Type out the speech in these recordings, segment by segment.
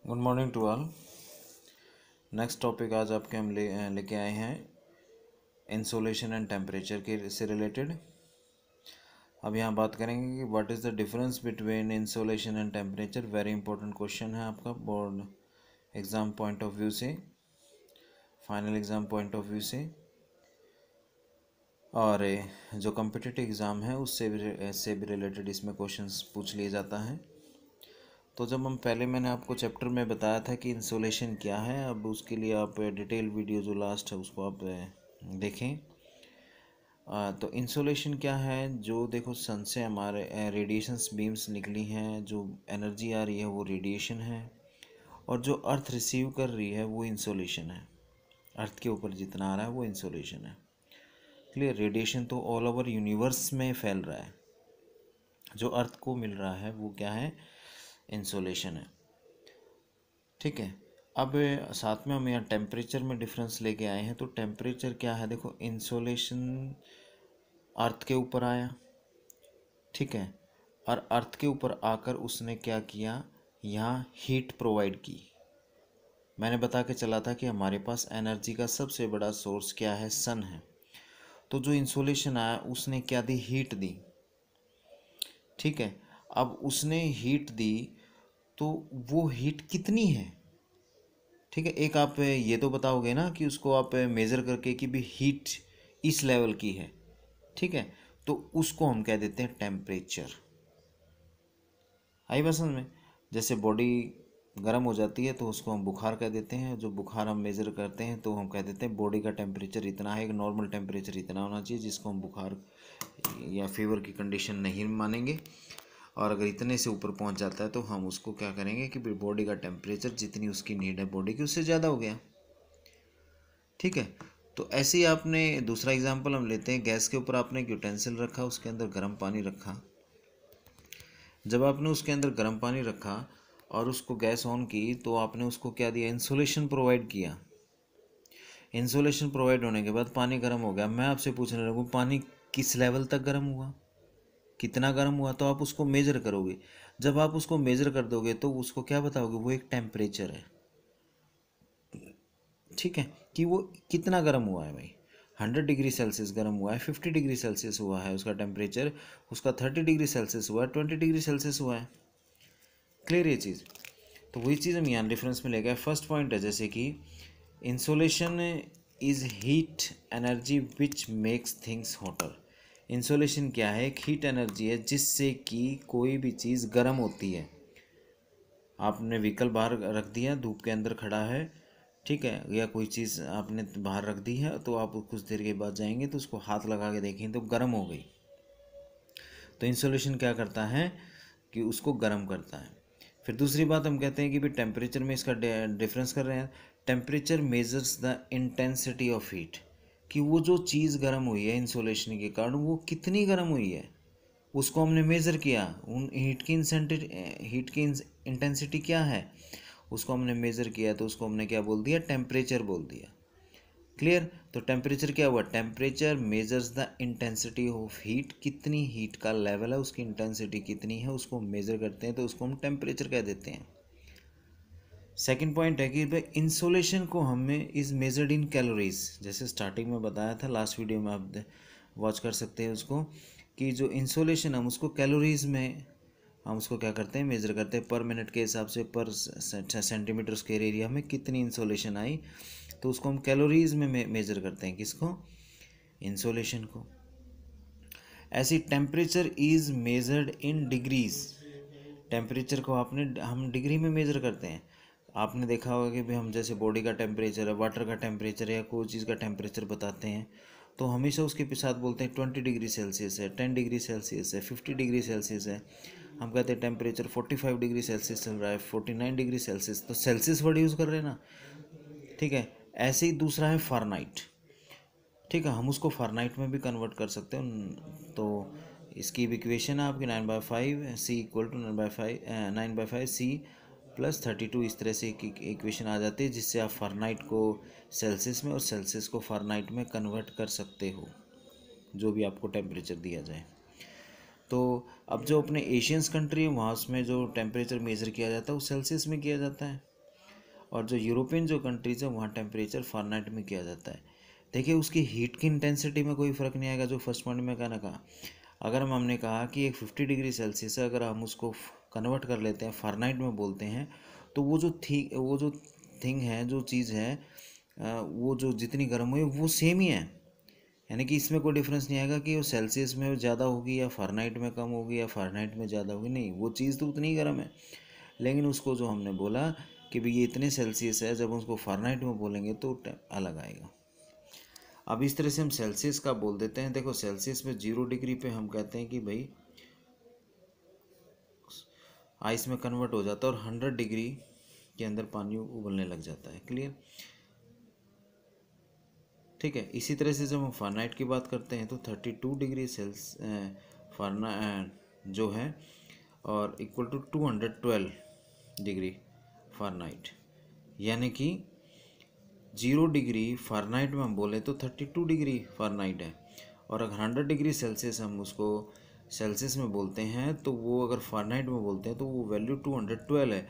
Good morning to all. Next topic आज आपके हम लेके आए हैं इंसोलेशन एंड टेम्परेचर के से रिलेटेड। अब यहाँ बात करेंगे कि what is the difference between insolation and temperature. Very important question है आपका board exam point of view से, final exam point of view से, और जो कम्पिटिटिव एग्ज़ाम है उससे भी रिलेटेड इसमें क्वेश्चंस पूछ लिया जाता है। तो जब हम पहले मैंने आपको चैप्टर में बताया था कि इंसोलेशन क्या है, अब उसके लिए आप डिटेल वीडियो जो लास्ट है उसको आप देखें। तो इंसोलेशन क्या है, जो देखो सन से हमारे रेडिएशंस बीम्स निकली हैं, जो एनर्जी आ रही है वो रेडिएशन है, और जो अर्थ रिसीव कर रही है वो इंसोलेशन है। अर्थ के ऊपर जितना आ रहा है वो इंसोलेशन है। क्लियर। रेडिएशन तो ऑल ओवर यूनिवर्स में फैल रहा है, जो अर्थ को मिल रहा है वो क्या है, इंसोलेशन है। ठीक है। अब साथ में हम यहाँ टेम्परेचर में डिफरेंस लेके आए हैं। तो टेम्परेचर क्या है, देखो इंसोलेशन अर्थ के ऊपर आया, ठीक है, और अर्थ के ऊपर आकर उसने क्या किया, यहाँ हीट प्रोवाइड की। मैंने बता के चला था कि हमारे पास एनर्जी का सबसे बड़ा सोर्स क्या है, सन है। तो जो इंसोलेशन आया उसने क्या दी, हीट दी। ठीक है। अब उसने हीट दी तो वो हीट कितनी है, ठीक है। एक आप ये तो बताओगे ना कि उसको आप मेज़र करके कि भी हीट इस लेवल की है, ठीक है, तो उसको हम कह देते हैं टेम्परेचर। आई बात समझ में। जैसे बॉडी गर्म हो जाती है तो उसको हम बुखार कह देते हैं, जो बुखार हम मेज़र करते हैं तो हम कह देते हैं बॉडी का टेम्परेचर इतना है, एक नॉर्मल टेम्परेचर इतना होना चाहिए, जिसको हम बुखार या फीवर की कंडीशन नहीं मानेंगे। और अगर इतने से ऊपर पहुंच जाता है तो हम उसको क्या करेंगे कि बॉडी का टेम्परेचर जितनी उसकी नीड है बॉडी की उससे ज़्यादा हो गया, ठीक है। तो ऐसे ही आपने दूसरा एग्जांपल हम लेते हैं, गैस के ऊपर आपने एक यूटेंसिल रखा, उसके अंदर गर्म पानी रखा। जब आपने उसके अंदर गर्म पानी रखा और उसको गैस ऑन की तो आपने उसको क्या दिया, इंसुलेशन प्रोवाइड किया। इंसुलेशन प्रोवाइड होने के बाद पानी गर्म हो गया। मैं आपसे पूछने लगूँ पानी किस लेवल तक गर्म हुआ, कितना गर्म हुआ, तो आप उसको मेज़र करोगे। जब आप उसको मेज़र कर दोगे तो उसको क्या बताओगे, वो एक टेम्परेचर है, ठीक है, कि वो कितना गर्म हुआ है भाई। 100 डिग्री सेल्सियस गर्म हुआ है, 50 डिग्री सेल्सियस हुआ है उसका टेम्परेचर, उसका 30 डिग्री सेल्सियस हुआ है, 20 डिग्री सेल्सियस हुआ है। क्लियर ये चीज़। तो वही चीज़ हम यहाँ डिफरेंस में ले गए। फर्स्ट पॉइंट है जैसे कि insolation is heat energy which makes things hotter. Insolation क्या है, एक हीट एनर्जी है जिससे कि कोई भी चीज़ गर्म होती है। आपने व्हीकल बाहर रख दिया, धूप के अंदर खड़ा है, ठीक है, या कोई चीज़ आपने बाहर रख दी है तो आप कुछ देर के बाद जाएंगे तो उसको हाथ लगा के देखें तो गर्म हो गई। तो इंसुलेशन क्या करता है कि उसको गर्म करता है। फिर दूसरी बात हम कहते हैं कि भाई टेम्परेचर में इसका डिफरेंस कर रहे हैं। Temperature measures the intensity of heat, कि वो जो चीज़ गर्म हुई है इंसुलेशन के कारण वो कितनी गर्म हुई है, उसको हमने मेज़र किया। उन हीट की इंटेंसिटी क्या है उसको हमने मेज़र किया, तो उसको हमने क्या बोल दिया, टेम्परेचर बोल दिया। क्लियर। तो टेम्परेचर क्या हुआ, temperature measures the intensity of heat, कितनी हीट का लेवल है, उसकी इंटेंसिटी कितनी है उसको मेज़र करते हैं तो उसको हम टेम्परेचर कह देते हैं। सेकंड पॉइंट है कि भाई इंसोलेशन को हमें इज़ मेजर्ड इन कैलोरीज। जैसे स्टार्टिंग में बताया था, लास्ट वीडियो में आप वॉच कर सकते हैं उसको, कि जो इंसोलेशन हम उसको कैलोरीज में हम उसको क्या करते हैं, मेज़र करते हैं पर मिनट के हिसाब से, पर सेंटीमीटर स्क्वायर एरिया में कितनी इंसोलेशन आई, तो उसको हम कैलोरीज में मेज़र करते हैं, किसको, इंसोलेशन को। ऐसी temperature is measured in degrees. Temperature को हम डिग्री में मेज़र करते हैं। आपने देखा होगा कि भाई हम जैसे बॉडी का टेम्परेचर है, वाटर का टेम्परेचर है, या कोई चीज़ का टेम्परेचर बताते हैं तो हमेशा उसके साथ बोलते हैं 20 डिग्री सेल्सियस है, 10 डिग्री सेल्सियस है, 50 डिग्री सेल्सियस है। हम कहते हैं टेम्परेचर 45 डिग्री सेल्सियस चल रहा है, 49 डिग्री सेल्सियस, तो सेल्सियस वर्ड यूज़ कर रहे हैं ना, ठीक है। ऐसे ही दूसरा है फारेनहाइट, ठीक है, हम उसको फारेनहाइट में भी कन्वर्ट कर सकते हैं। तो इसकी भी इक्वेशन है आपकी 9/5 सी इक्वल टू 9/5 सी प्लस 32, इस तरह से एक इक्वेशन आ जाती है जिससे आप फारेनहाइट को सेल्सियस में और सेल्सियस को फारेनहाइट में कन्वर्ट कर सकते हो, जो भी आपको टेम्परेचर दिया जाए। तो अब जो अपने एशियंस कंट्री है वहाँ उसमें जो टेम्परेचर मेज़र किया जाता है वो सेल्सियस में किया जाता है। और जो यूरोपियन जो कंट्रीज़ है वहाँ टेम्परेचर फ़ारेनहाइट में किया जाता है। देखिए उसकी हीट की इंटेंसिटी में कोई फ़र्क नहीं आएगा। जो फर्स्ट पॉइंट में कहा, अगर हमने कहा कि एक 50 डिग्री सेल्सियस है, अगर हम उसको कन्वर्ट कर लेते हैं फ़ारेनहाइट में बोलते हैं, तो वो जो थिंग है, जो चीज़ है, वो जो जितनी गर्म हुई वो सेम ही है। यानी कि इसमें कोई डिफरेंस नहीं आएगा कि वो सेल्सियस में ज़्यादा होगी या फ़ारेनहाइट में कम होगी या फ़ारेनहाइट में ज़्यादा होगी, नहीं, वो चीज़ तो उतनी ही गर्म है। लेकिन उसको जो हमने बोला कि भाई ये इतने सेल्सियस है, जब उसको फ़ारेनहाइट में बोलेंगे तो अलग आएगा। अब इस तरह से हम सेल्सियस का बोल देते हैं। देखो सेल्सियस में 0 डिग्री पे हम कहते हैं कि भाई आइस में कन्वर्ट हो जाता है और 100 डिग्री के अंदर पानी उबलने लग जाता है। क्लियर? ठीक है। इसी तरह से जब हम फ़ारेनहाइट की बात करते हैं तो 32 डिग्री फ़ारेनहाइट जो है और इक्वल टू 212 डिग्री फ़ारेनहाइट, यानी कि 0 डिग्री फ़ारेनहाइट में हम बोले तो 32 डिग्री फ़ारेनहाइट है। और अगर 100 डिग्री सेल्सियस हम उसको सेल्सियस में बोलते हैं तो वो अगर फ़ारेनहाइट में बोलते हैं तो वो वैल्यू 212 है।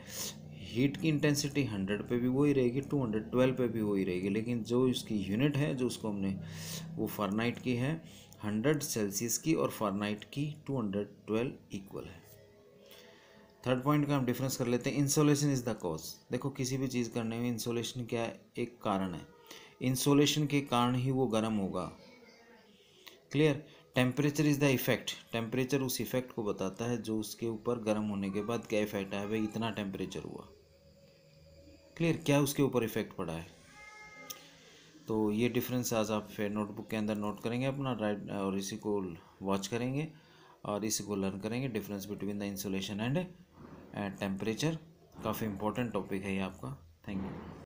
हीट की इंटेंसिटी 100 पे भी वही रहेगी, 212 पे भी वही रहेगी, लेकिन जो इसकी यूनिट है जो उसको हमने वो फ़ारेनहाइट की है 100 सेल्सियस की, और फ़ारेनहाइट की 212 इक्वल है। थर्ड पॉइंट का हम डिफरेंस कर लेते हैं। Insolation is the cause. देखो किसी भी चीज़ करने में इंसोलेशन क्या है, एक कारण है। इंसोलेशन के कारण ही वो गर्म होगा। Clear? Temperature is the effect. Temperature उस इफेक्ट को बताता है जो उसके ऊपर गर्म होने के बाद क्या इफेक्ट आया, भाई इतना टेम्परेचर हुआ। क्लियर? क्या उसके ऊपर इफेक्ट पड़ा है। तो ये डिफरेंस आज आप फिर नोटबुक के अंदर नोट करेंगे अपना, राइट, और इसी को वॉच करेंगे और इसी को लर्न करेंगे, difference between the insulation and temperature. काफ़ी इंपॉर्टेंट टॉपिक है ये आपका। Thank you.